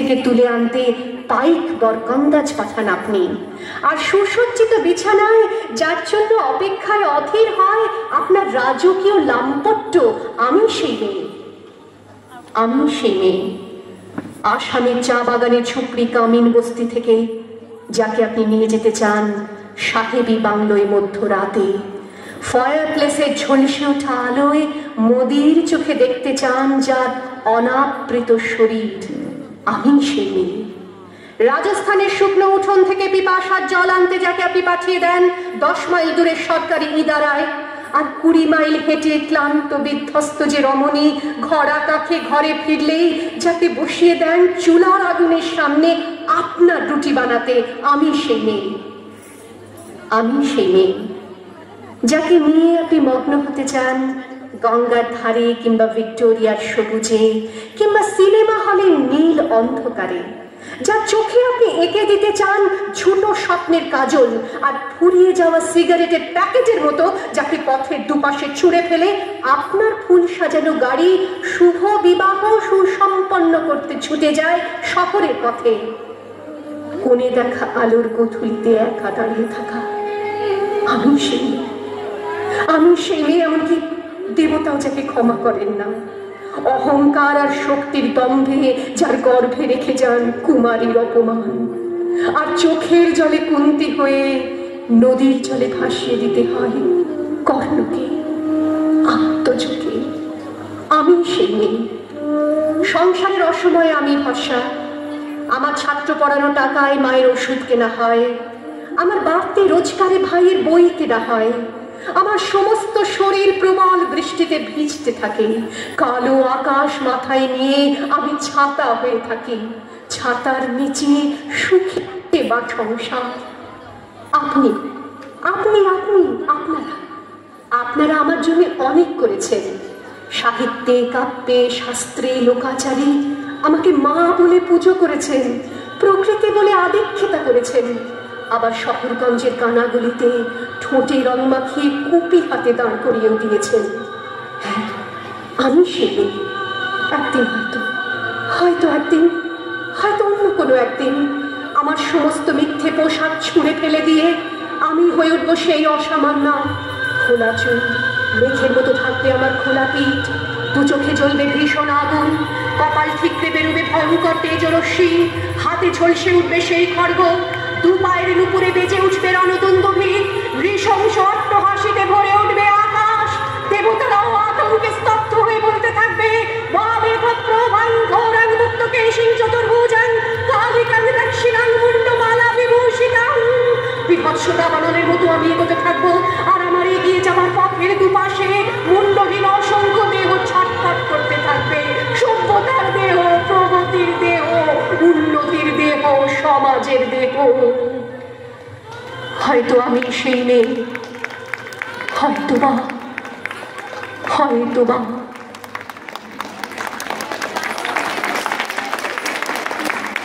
থেকে তুলে আনতে পাইক বরকন্দাজ পাঠান আপনি। আর সুসজ্জিত বিছানায় যার জন্য অপেক্ষায় অধীর হয় আপনার রাজকীয় লাম্পট্য, আমি সেই মেয়ে। আমি সেই মেয়ে, আসামের চা বাগানের ঝুপড়ি কামিন বস্তি থেকে যাকে আপনি নিয়ে যেতে চান সাহেবী বাংলোয় মধ্যরাতে, ফায়ার প্লেসের ঝলসে ওঠা আলোয় মোদির চোখে দেখতে চান যার অনাবৃত শরীর, আমি সেই মেয়ে। রাজস্থানের শুকনো উঠোন থেকে পিপাসার জল আনতে যাকে আপনি পাঠিয়ে দেন 10 মাইল দূরের সরকারি ইদারায়, আর 20 মাইল হেঁটে ক্লান্ত বিধ্বস্ত যে রমণী ঘরা কাছে ঘরে ফিরলেই যাকে বসিয়ে দেন চুলার আগুনের সামনে আপনার রুটি বানাতে, আমি সেই মেয়ে। আমি সেই মেয়ে যাকে নিয়ে আপনি মগ্ন হতে চান গঙ্গার ধারে কিংবা ভিক্টোরিয়ার সবুজে কিংবা সিনেমা হলের নীল অন্ধকারে, যার চোখে আপনি এঁকে দিতে চান ছোট স্বপ্নের কাজল আর ফুরিয়ে যাওয়া সিগারেটের প্যাকেটের মতো যাকে পথের দুপাশে ছুঁড়ে ফেলে আপনার ফুল সাজানো গাড়ি শুভ বিবাহ সুসম্পন্ন করতে ছুটে যায় শহরের পথে। কোণে দেখা আলোর গোধূলিতে একা দাঁড়িয়ে থাকা, আমি সেই মেয়ে। আমি সেই মেয়ে, এমনকি দেবতাও যাকে ক্ষমা করেন না। অহংকার আর শক্তির দম্ভে যার গর্ভে রেখে যান কুমারীর অপমান, আর চোখের জলে কুন্তি হয়ে নদীর জলে ভাসিয়ে দিতে হয় কর্ণকে আত্মযোগে। আমি সেই মেয়ে। সংসারের অসময়ে আমি ভরসা, আমার ছাত্র পড়ানো টাকায় মায়ের ওষুধ কেনা হয়, আমার বাড়তি রোজগারে ভাইয়ের বই কেনা হয়, আমার সমস্ত শরীর প্রবল বৃষ্টিতে ভিজতে থাকে, কালো আকাশ মাথায় নিয়ে আমি ছাতা হয়ে থাকি, ছাতার নিচে সুখে বা সংসার। আপনি আপনি আপনি আপনারা আপনারা আমার জন্য অনেক করেছেন। সাহিত্যে, কাব্যে, শাস্ত্রে, লোকাচারে আমাকে মা বলে পুজো করেছেন, প্রকৃতি বলে আদিক্ষেতা করেছেন। আবার শহরগঞ্জের কানাগুলিতে ঠোঁটে রং মাখিয়ে কুপি হাতে দাঁড় করিয়েও দিয়েছেন। হ্যাঁ, আমি সেই মেয়ে। একদিন হয়তো অন্য কোনো একদিন আমার সমস্ত মিথ্যে পোশাক ছুঁড়ে ফেলে দিয়ে আমি হয়ে উঠবো সেই অসামান্য। খোলা চুল, মেঘের মতো থাকবে আমার খোলা পিঠ, দু চোখে জ্বলবে ভীষণ আগুন, কপাল ঠিকরে বেরোবে ভয়ঙ্কর তেজরশ্মি, হাতে ঝলসে উঠবে সেই খড়গ, দু পায়ের নুপুরে বেজে উঠবে রণদুন্দুভি, নৃশংস অট্টহাসিতে ভরে উঠবে আকাশ। দেবতারাও আতঙ্কে স্তব্ধ হয়ে বলতে থাকবে, বিভৎস দাবানলের মতো আমি এগোতে থাকবো, আর আমার এগিয়ে যাওয়ার পথের দুপাশে মুন্ডহীন অসংখ্য দেহ ছটফট করতে থাকবে। সভ্যতার দেহ, প্রগতির দেহ, উন্নতির দেহ, সমাজের দেহ। হয়তো আমি সেই মেয়ে, হয়তো বা